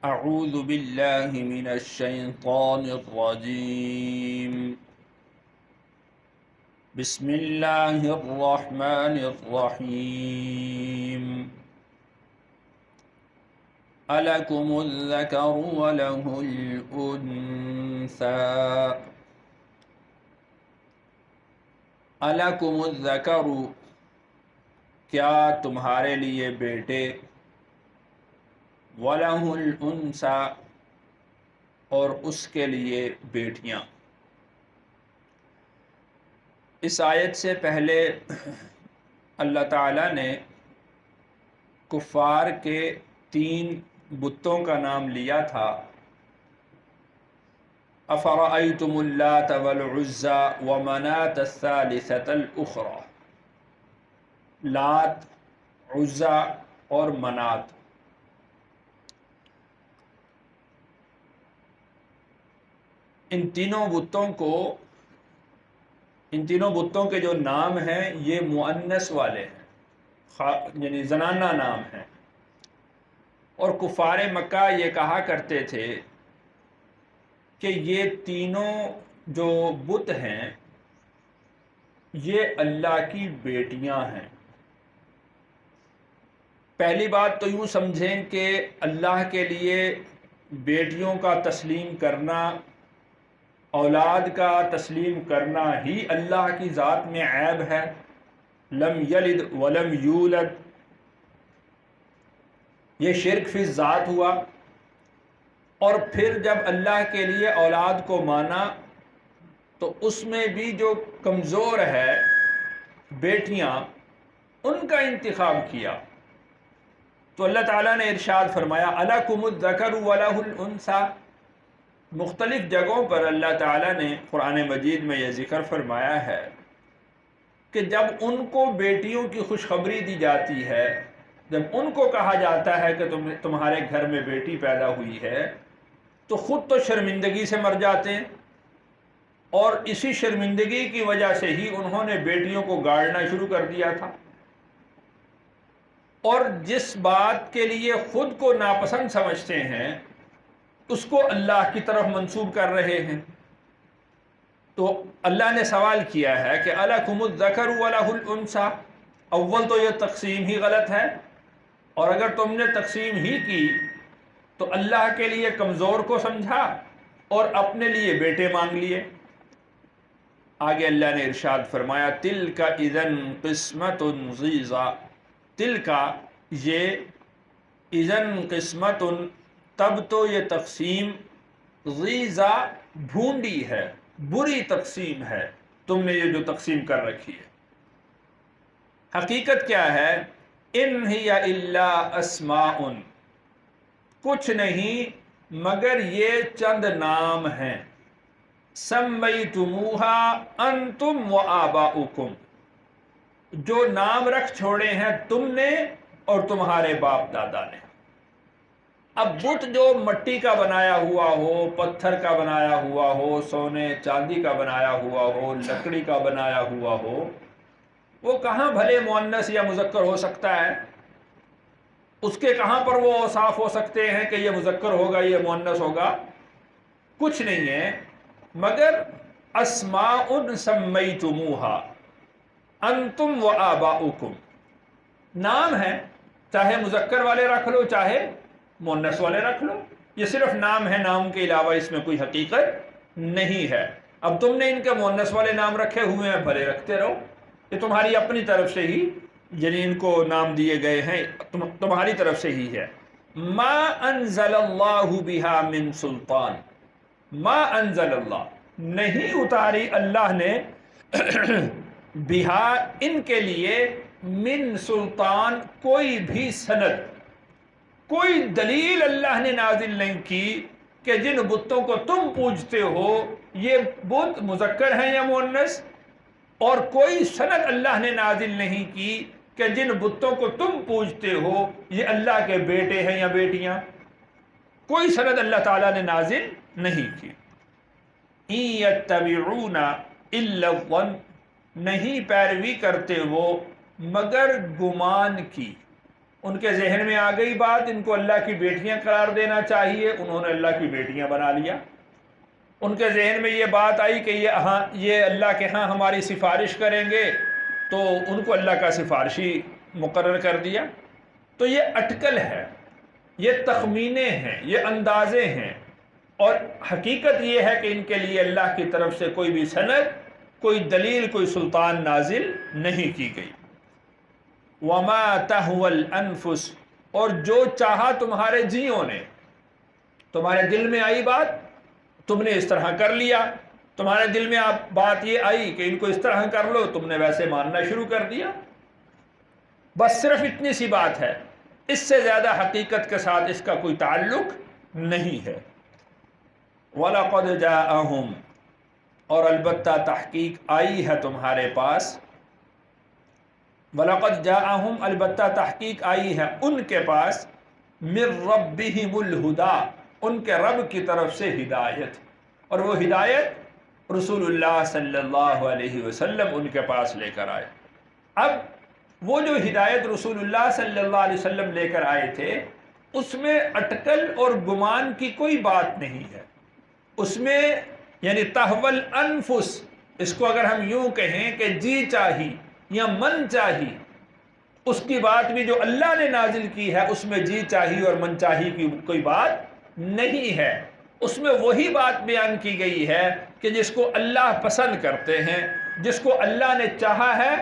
اعوذ باللہ من الشیطان الرجیم بسم اللہ الرحمن الرحیم الکم الذکر ولہ الانثی الکم الذکر، کیا تمہارے لیے بیٹے، وَلَهُ الْأُنْثَى، اور اس کے لیے بیٹیاں۔ اس آیت سے پہلے اللہ تعالیٰ نے کفار کے 3 بتوں کا نام لیا تھا، أَفَرَأَيْتُمُ اللَّاتَ وَالْعُزَّى وَمَنَاةَ الثَّالِثَةَ الْأُخْرَى، لات، عزا اور منات۔ ان تینوں بتوں کے جو نام ہیں یہ مؤنث والے ہیں، یعنی زنانہ نام ہیں، اور کفار مکہ یہ کہا کرتے تھے کہ یہ تینوں جو بت ہیں یہ اللہ کی بیٹیاں ہیں۔ پہلی بات تو یوں سمجھیں کہ اللہ کے لیے بیٹیوں کا تسلیم کرنا، اولاد کا تسلیم کرنا ہی اللہ کی ذات میں عیب ہے۔ لم یلد ولم یولد، یہ شرک فی الذات ہوا۔ اور پھر جب اللہ کے لیے اولاد کو مانا تو اس میں بھی جو کمزور ہے بیٹیاں، ان کا انتخاب کیا۔ تو اللہ تعالیٰ نے ارشاد فرمایا الکم الذکر ولہ الانثی۔ مختلف جگہوں پر اللہ تعالیٰ نے قرآن مجید میں یہ ذکر فرمایا ہے کہ جب ان کو بیٹیوں کی خوشخبری دی جاتی ہے، جب ان کو کہا جاتا ہے کہ تمہارے گھر میں بیٹی پیدا ہوئی ہے، تو خود تو شرمندگی سے مر جاتے ہیں، اور اسی شرمندگی کی وجہ سے ہی انہوں نے بیٹیوں کو گاڑنا شروع کر دیا تھا، اور جس بات کے لیے خود کو ناپسند سمجھتے ہیں اس کو اللہ کی طرف منسوب کر رہے ہیں۔ تو اللہ نے سوال کیا ہے کہ الکم الذکر ولہ الانثی۔ اول تو یہ تقسیم ہی غلط ہے، اور اگر تم نے تقسیم ہی کی تو اللہ کے لیے کمزور کو سمجھا اور اپنے لیے بیٹے مانگ لیے۔ آگے اللہ نے ارشاد فرمایا تلک اذا قسمۃ ضیزی۔ تلک، یہ، اذا قسمۃ، تب تو یہ تقسیم، ضیزی، بھونڈی ہے، بری تقسیم ہے، تم نے یہ جو تقسیم کر رکھی ہے۔ حقیقت کیا ہے؟ ان ہی الا اسماء، کچھ نہیں مگر یہ چند نام ہیں، سمیتموہا انتم وآباؤکم، جو نام رکھ چھوڑے ہیں تم نے اور تمہارے باپ دادا نے۔ اب بت جو مٹی کا بنایا ہوا ہو، پتھر کا بنایا ہوا ہو، سونے چاندی کا بنایا ہوا ہو، لکڑی کا بنایا ہوا ہو، وہ کہاں بھلے مؤنث یا مذکر ہو سکتا ہے؟ اس کے کہاں پر وہ اوصاف ہو سکتے ہیں کہ یہ مذکر ہوگا یہ مؤنث ہوگا؟ کچھ نہیں ہے مگر اسماء سمیتموہا انتم وآباؤکم، نام ہے، چاہے مذکر والے رکھ لو چاہے مؤنث والے رکھ لو، یہ صرف نام ہے، نام کے علاوہ اس میں کوئی حقیقت نہیں ہے۔ اب تم نے ان کے مؤنث والے نام رکھے ہوئے ہیں، بھلے رکھتے رہو، یہ تمہاری اپنی طرف سے ہی، یعنی ان کو نام دیے گئے ہیں تمہاری طرف سے ہی ہے۔ ما انزل اللہ بہا من سلطان، ما انزل اللہ، نہیں اتاری اللہ نے بہا، ان کے لیے، من سلطان، کوئی بھی سند، کوئی دلیل اللہ نے نازل نہیں کی کہ جن بتوں کو تم پوجتے ہو یہ بت مذکر ہیں یا مؤنث، اور کوئی سند اللہ نے نازل نہیں کی کہ جن بتوں کو تم پوجتے ہو یہ اللہ کے بیٹے ہیں یا بیٹیاں، کوئی سند اللہ تعالیٰ نے نازل نہیں کی۔ ان یتبعون الا الظن، نہیں پیروی کرتے وہ مگر گمان کی، ان کے ذہن میں آ گئی بات ان کو اللہ کی بیٹیاں قرار دینا چاہیے، انہوں نے اللہ کی بیٹیاں بنا لیا۔ ان کے ذہن میں یہ بات آئی کہ یہ اللہ کے ہاں ہماری سفارش کریں گے، تو ان کو اللہ کا سفارشی مقرر کر دیا۔ تو یہ اٹکل ہے، یہ تخمینے ہیں، یہ اندازے ہیں، اور حقیقت یہ ہے کہ ان کے لیے اللہ کی طرف سے کوئی بھی سند، کوئی دلیل، کوئی سلطان نازل نہیں کی گئی۔ وما تہوى الانفس، اور جو چاہا تمہارے جیوں نے، تمہارے دل میں آئی بات تم نے اس طرح کر لیا، تمہارے دل میں بات یہ آئی کہ ان کو اس طرح کر لو، تم نے ویسے ماننا شروع کر دیا۔ بس صرف اتنی سی بات ہے، اس سے زیادہ حقیقت کے ساتھ اس کا کوئی تعلق نہیں ہے۔ وَلَقَدْ جَاءَهُمْ، اور البتہ تحقیق آئی ہے تمہارے پاس، وَلَقَدْ جَاءَهُمْ، البتہ تحقیق آئی ہے ان کے پاس، مِن رَبِّهِمُ الْهُدَى، ان کے رب کی طرف سے ہدایت، اور وہ ہدایت رسول اللہ صلی اللہ علیہ وسلم ان کے پاس لے کر آئے۔ اب وہ جو ہدایت رسول اللہ صلی اللہ علیہ وسلم لے کر آئے تھے، اس میں اٹکل اور گمان کی کوئی بات نہیں ہے، اس میں یعنی تہول انفس، اس کو اگر ہم یوں کہیں کہ جی چاہی یا من چاہی، اس کی بات بھی جو اللہ نے نازل کی ہے اس میں جی چاہی اور من چاہی کی کوئی بات نہیں ہے۔ اس میں وہی بات بیان کی گئی ہے کہ جس کو اللہ پسند کرتے ہیں، جس کو اللہ نے چاہا ہے،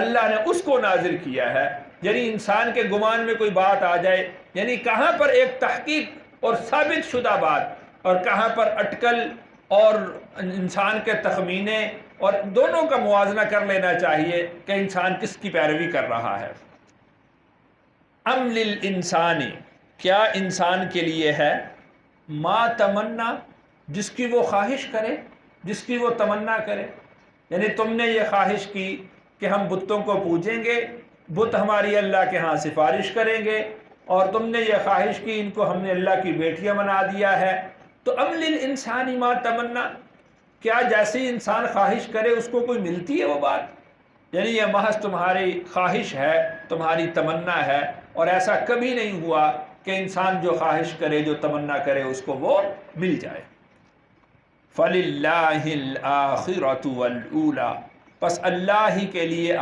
اللہ نے اس کو نازل کیا ہے۔ یعنی انسان کے گمان میں کوئی بات آ جائے، یعنی کہاں پر ایک تحقیق اور ثابت شدہ بات، اور کہاں پر اٹکل اور انسان کے تخمینے، اور دونوں کا موازنہ کر لینا چاہیے کہ انسان کس کی پیروی کر رہا ہے۔ ام للانسان، کیا انسان کے لیے ہے، ما تمنا، جس کی وہ خواہش کرے، جس کی وہ تمنا کرے۔ یعنی تم نے یہ خواہش کی کہ ہم بتوں کو پوجیں گے، بت ہماری اللہ کے ہاں سفارش کریں گے، اور تم نے یہ خواہش کی ان کو ہم نے اللہ کی بیٹیاں بنا دیا ہے، تو ام للانسان ما تمنا، کیا جیسی انسان خواہش کرے اس کو کوئی ملتی ہے وہ بات؟ یعنی یہ محض تمہاری خواہش ہے، تمہاری تمنا ہے، اور ایسا کبھی نہیں ہوا کہ انسان جو خواہش کرے، جو تمنا کرے، اس کو وہ مل جائے۔ فَلِلَّهِ الْآخِرَةُ وَالْأُولَى، پس اللہ ہی کے لیے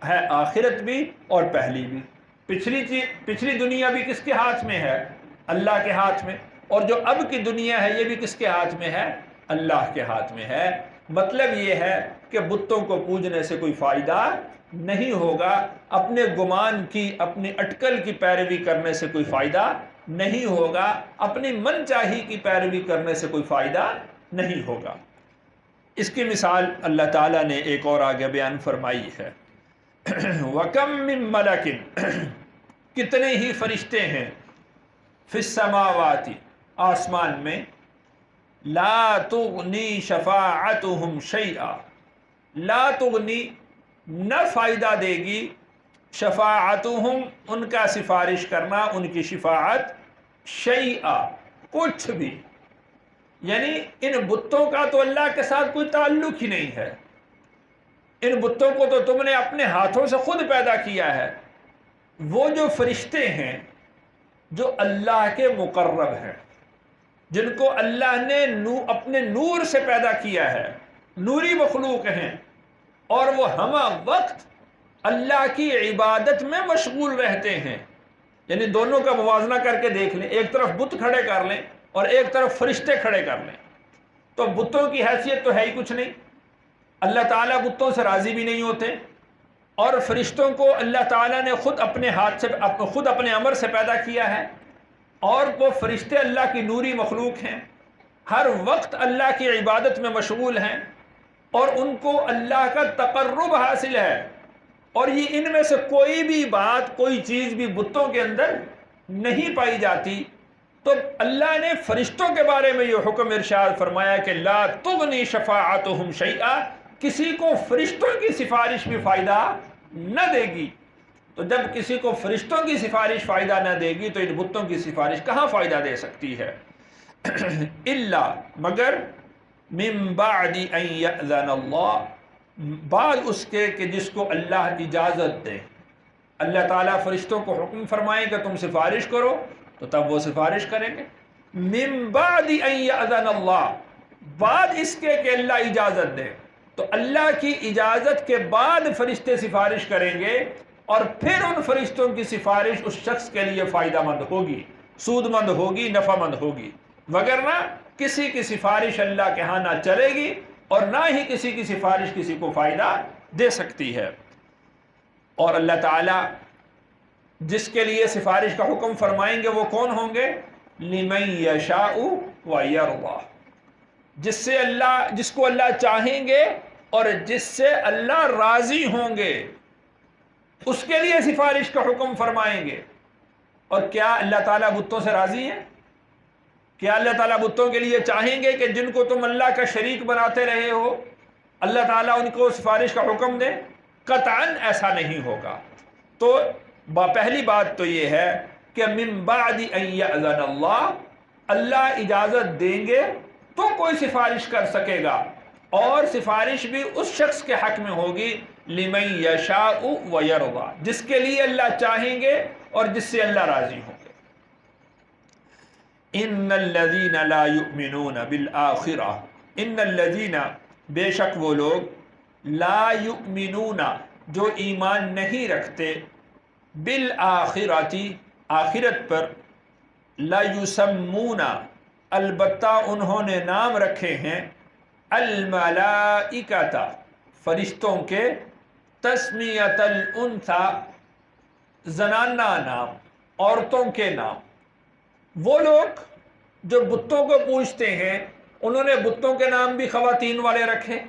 ہے آخرت بھی اور پہلی بھی۔ پچھلی دنیا بھی کس کے ہاتھ میں ہے؟ اللہ کے ہاتھ میں، اور جو اب کی دنیا ہے یہ بھی کس کے ہاتھ میں ہے؟ اللہ کے ہاتھ میں ہے۔ مطلب یہ ہے کہ بتوں کو پوجنے سے کوئی فائدہ نہیں ہوگا، اپنے گمان کی، اپنی اٹکل کی پیروی کرنے سے کوئی فائدہ نہیں ہوگا، اپنی من چاہی کی پیروی کرنے سے کوئی فائدہ نہیں ہوگا۔ اس کی مثال اللہ تعالیٰ نے ایک اور آگے بیان فرمائی ہے، وَكَم مِّن مَلَكٍ، کتنے ہی فرشتے ہیں، فِي السَّمَاوَاتِ، آسمان میں، لا تغنی شفاعتهم شیئا، لا تغنی، نہ فائدہ دے گی، شفاعتهم، ان کا سفارش کرنا، ان کی شفاعت، شیئا، کچھ بھی۔ یعنی ان بتوں کا تو اللہ کے ساتھ کوئی تعلق ہی نہیں ہے، ان بتوں کو تو تم نے اپنے ہاتھوں سے خود پیدا کیا ہے۔ وہ جو فرشتے ہیں جو اللہ کے مقرب ہیں، جن کو اللہ نے اپنے نور سے پیدا کیا ہے، نوری مخلوق ہیں، اور وہ ہمہ وقت اللہ کی عبادت میں مشغول رہتے ہیں۔ یعنی دونوں کا موازنہ کر کے دیکھ لیں، ایک طرف بت کھڑے کر لیں اور ایک طرف فرشتے کھڑے کر لیں، تو بتوں کی حیثیت تو ہے ہی کچھ نہیں، اللہ تعالیٰ بتوں سے راضی بھی نہیں ہوتے، اور فرشتوں کو اللہ تعالیٰ نے خود اپنے ہاتھ سے، خود اپنے امر سے پیدا کیا ہے، اور وہ فرشتے اللہ کی نوری مخلوق ہیں، ہر وقت اللہ کی عبادت میں مشغول ہیں، اور ان کو اللہ کا تقرب حاصل ہے، اور یہ ان میں سے کوئی بھی بات، کوئی چیز بھی بتوں کے اندر نہیں پائی جاتی۔ تو اللہ نے فرشتوں کے بارے میں یہ حکم ارشاد فرمایا کہ لا تغنی شفاعتهم شیئا، کسی کو فرشتوں کی سفارش بھی فائدہ نہ دے گی۔ تو جب کسی کو فرشتوں کی سفارش فائدہ نہ دے گی تو ان بتوں کی سفارش کہاں فائدہ دے سکتی ہے؟ الا، مگر، من بعد ان یأذن اللہ، بعد اس کے کہ جس کو اللہ اجازت دے، اللہ تعالیٰ فرشتوں کو حکم فرمائیں کہ تم سفارش کرو تو تب وہ سفارش کریں گے. من بعد ان یأذن اللہ، بعد اس کے کہ اللہ اجازت دے. تو اللہ کی اجازت کے بعد فرشتے سفارش کریں گے، اور پھر ان فرشتوں کی سفارش اس شخص کے لیے فائدہ مند ہوگی، سود مند ہوگی، نفع مند ہوگی. وگرنہ کسی کی سفارش اللہ کے ہاں نہ چلے گی، اور نہ ہی کسی کی سفارش کسی کو فائدہ دے سکتی ہے. اور اللہ تعالیٰ جس کے لیے سفارش کا حکم فرمائیں گے وہ کون ہوں گے؟ لمن یشاء ویرضی، جس کو اللہ چاہیں گے اور جس سے اللہ راضی ہوں گے، اس کے لیے سفارش کا حکم فرمائیں گے. اور کیا اللہ تعالیٰ بتوں سے راضی ہیں؟ کیا اللہ تعالیٰ بتوں کے لیے چاہیں گے کہ جن کو تم اللہ کا شریک بناتے رہے ہو اللہ تعالیٰ ان کو سفارش کا حکم دے؟ قطعاً ایسا نہیں ہوگا. تو پہلی بات تو یہ ہے کہ من بعد ان یأذن اللہ، اللہ اجازت دیں گے تو کوئی سفارش کر سکے گا، اور سفارش بھی اس شخص کے حق میں ہوگی لمن یشاء ویرضی، جس کے لیے اللہ چاہیں گے اور جس سے اللہ راضی ہوں گے. ان الذین لا یؤمنون بالآخرہ، ان الذین، بے شک وہ لوگ، لا یؤمنون، جو ایمان نہیں رکھتے، بالآخرۃ، آخرت پر، لا یسمون، البتہ انہوں نے نام رکھے ہیں، الملائکۃ، فرشتوں کے، تسمیۃ الانثی، زنانہ نام، عورتوں کے نام. وہ لوگ جو بتوں کو پوجتے ہیں انہوں نے بتوں کے نام بھی خواتین والے رکھے،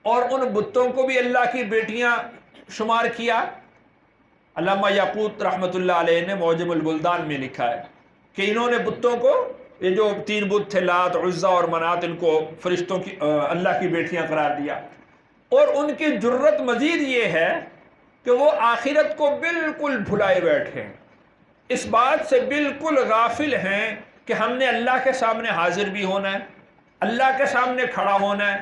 اور ان بتوں کو بھی اللہ کی بیٹیاں شمار کیا. علامہ یاقوت رحمۃ اللہ علیہ نے معجم البلدان میں لکھا ہے کہ انہوں نے بتوں کو، یہ جو 3 بت تھے، لات، عزا اور منات، ان کو فرشتوں کی، اللہ کی بیٹیاں قرار دیا. اور ان کی جرت مزید یہ ہے کہ وہ آخرت کو بالکل بھلائے بیٹھے ہیں، اس بات سے بالکل غافل ہیں کہ ہم نے اللہ کے سامنے حاضر بھی ہونا ہے، اللہ کے سامنے کھڑا ہونا ہے.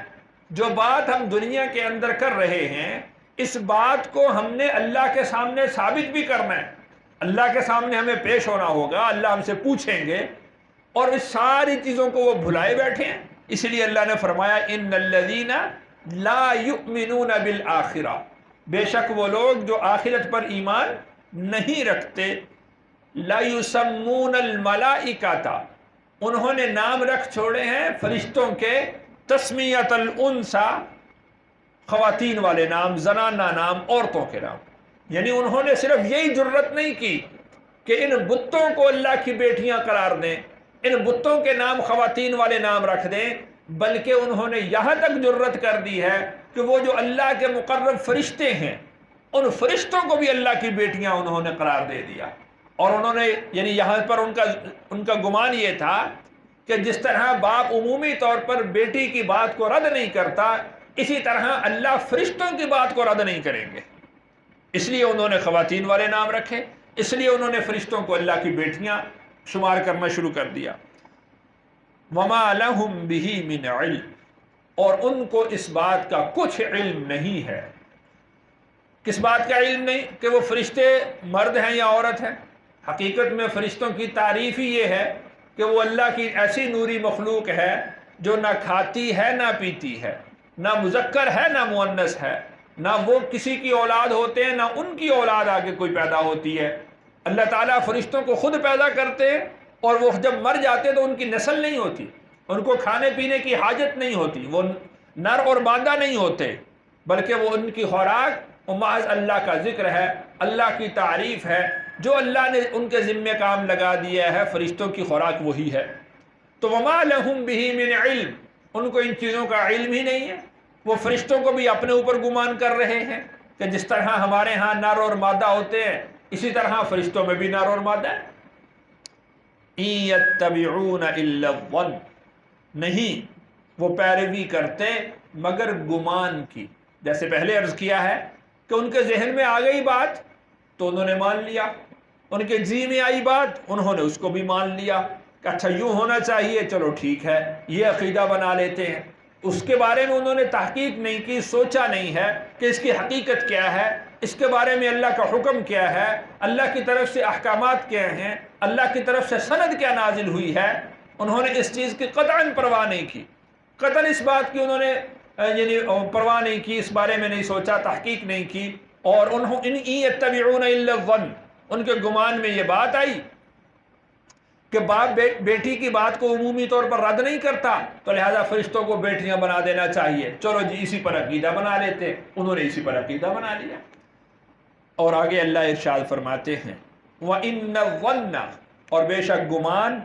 جو بات ہم دنیا کے اندر کر رہے ہیں اس بات کو ہم نے اللہ کے سامنے ثابت بھی کرنا ہے، اللہ کے سامنے ہمیں پیش ہونا ہوگا، اللہ ہم سے پوچھیں گے، اور اس ساری چیزوں کو وہ بھلائے بیٹھے ہیں. اس لیے اللہ نے فرمایا ان الذین لا یؤمنون بالآخرہ، بے شک وہ لوگ جو آخرت پر ایمان نہیں رکھتے، لا یسمون الملائکۃ، انہوں نے نام رکھ چھوڑے ہیں فرشتوں کے، تسمیۃ الانثی، خواتین والے نام، زنانہ نام، عورتوں کے نام. یعنی انہوں نے صرف یہی جرت نہیں کی کہ ان بتوں کو اللہ کی بیٹیاں قرار دیں، ان بتوں کے نام خواتین والے نام رکھ دیں، بلکہ انہوں نے یہاں تک جرت کر دی ہے کہ وہ جو اللہ کے مقرب فرشتے ہیں ان فرشتوں کو بھی اللہ کی بیٹیاں انہوں نے قرار دے دیا. اور انہوں نے، یعنی یہاں پر ان کا گمان یہ تھا کہ جس طرح باپ عمومی طور پر بیٹی کی بات کو رد نہیں کرتا، اسی طرح اللہ فرشتوں کی بات کو رد نہیں کریں گے. اس لیے انہوں نے خواتین والے نام رکھے، اس لیے انہوں نے فرشتوں کو اللہ کی بیٹیاں شمار کرنا شروع کر دیا. وما لهم به من علم، اور ان کو اس بات کا کچھ علم نہیں ہے. کس بات کا علم نہیں؟ کہ وہ فرشتے مرد ہیں یا عورت ہیں. حقیقت میں فرشتوں کی تعریف ہی یہ ہے کہ وہ اللہ کی ایسی نوری مخلوق ہے جو نہ کھاتی ہے نہ پیتی ہے، نہ مذکر ہے نہ مؤنث ہے، نہ وہ کسی کی اولاد ہوتے ہیں نہ ان کی اولاد آگے کوئی پیدا ہوتی ہے. اللہ تعالیٰ فرشتوں کو خود پیدا کرتے ہیں، اور وہ جب مر جاتے تو ان کی نسل نہیں ہوتی، ان کو کھانے پینے کی حاجت نہیں ہوتی، وہ نر اور مادہ نہیں ہوتے، بلکہ وہ ان کی خوراک محض اللہ کا ذکر ہے، اللہ کی تعریف ہے، جو اللہ نے ان کے ذمہ کام لگا دیا ہے، فرشتوں کی خوراک وہی ہے. تو وما لهم به من علم، ان کو ان چیزوں کا علم ہی نہیں ہے. وہ فرشتوں کو بھی اپنے اوپر گمان کر رہے ہیں کہ جس طرح ہمارے ہاں نر اور مادہ ہوتے ہیں اسی طرح فرشتوں میں بھی نر اور مادہ ہے. ان یتبعون الا الظن، نہیں وہ پیروی کرتے مگر گمان کی. جیسے پہلے عرض کیا ہے کہ ان کے ذہن میں آ گئی بات تو انہوں نے مان لیا، ان کے جی میں آئی بات انہوں نے اس کو بھی مان لیا کہ اچھا یوں ہونا چاہیے، چلو ٹھیک ہے، یہ عقیدہ بنا لیتے ہیں. اس کے بارے میں انہوں نے تحقیق نہیں کی، سوچا نہیں ہے کہ اس کی حقیقت کیا ہے، اس کے بارے میں اللہ کا حکم کیا ہے، اللہ کی طرف سے احکامات کیا ہیں، اللہ کی طرف سے سند کیا نازل ہوئی ہے، انہوں نے اس چیز کی قطعاً پرواہ نہیں کی، قطعاً اس بات کی انہوں نے یعنی پرواہ نہیں کی، اس بارے میں نہیں سوچا، تحقیق نہیں کی، اور انہوں ان یتبعون الا الظن، ان کے گمان میں یہ بات آئی کہ باپ بیٹی کی بات کو عمومی طور پر رد نہیں کرتا، تو لہذا فرشتوں کو بیٹیاں بنا دینا چاہیے، چلو جی اسی پر عقیدہ بنا لیتے، انہوں نے اسی پر عقیدہ بنا لیا۔ اور آگے اللہ ارشاد فرماتے ہیں وَإِنَّ الظَّنَّ، اور بے شک گمان،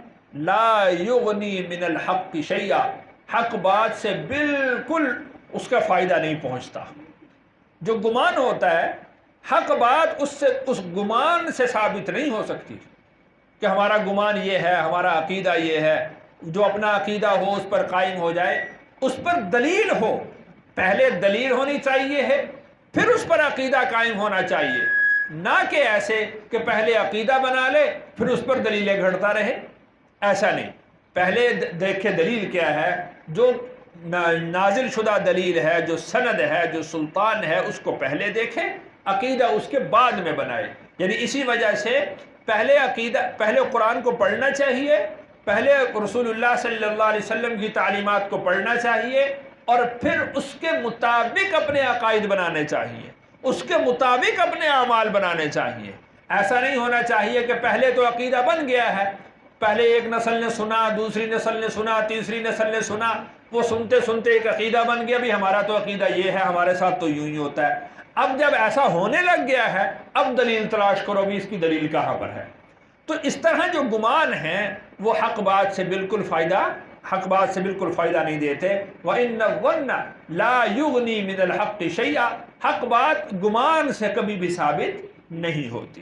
لا یغنی من الحق شیئا، حق بات سے بالکل اس کا فائدہ نہیں پہنچتا۔ جو گمان ہوتا ہے، حق بات اس گمان سے ثابت نہیں ہو سکتی کہ ہمارا گمان یہ ہے، ہمارا عقیدہ یہ ہے۔ جو اپنا عقیدہ ہو اس پر قائم ہو جائے، اس پر دلیل ہو، پہلے دلیل ہونی چاہیے ہے، پھر اس پر عقیدہ قائم ہونا چاہیے، نہ کہ ایسے کہ پہلے عقیدہ بنا لے پھر اس پر دلیلیں گھڑتا رہے۔ ایسا نہیں، پہلے دیکھے دلیل کیا ہے، جو نازل شدہ دلیل ہے، جو سند ہے، جو سلطان ہے، اس کو پہلے دیکھے، عقیدہ اس کے بعد میں بنائے۔ یعنی اسی وجہ سے پہلے قرآن کو پڑھنا چاہیے، پہلے رسول اللہ صلی اللہ علیہ وسلم کی تعلیمات کو پڑھنا چاہیے، اور پھر اس کے مطابق اپنے عقائد بنانے چاہیے، اس کے مطابق اپنے اعمال بنانے چاہیے۔ ایسا نہیں ہونا چاہیے کہ پہلے تو عقیدہ بن گیا ہے، پہلے ایک نسل نے سنا، دوسری نسل نے سنا، تیسری نسل نے سنا، وہ سنتے سنتے ایک عقیدہ بن گیا، بھی ہمارا تو عقیدہ یہ ہے، ہمارے ساتھ تو یوں ہی ہوتا ہے۔ اب جب ایسا ہونے لگ گیا ہے، اب دلیل تلاش کرو بھی اس کی دلیل کہاں پر ہے۔ تو اس طرح جو گمان ہیں وہ حق بات سے بالکل فائدہ نہیں دیتے۔ وَإِنَّ الظَّنَّ لَا يُغْنِي مِنَ الْحَقِّ شَيْئًا، حق بات گمان سے کبھی بھی ثابت نہیں ہوتی۔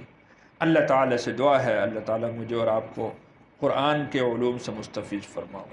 اللہ تعالیٰ سے دعا ہے اللہ تعالیٰ مجھے اور آپ کو قرآن کے علوم سے مستفیض فرمائے۔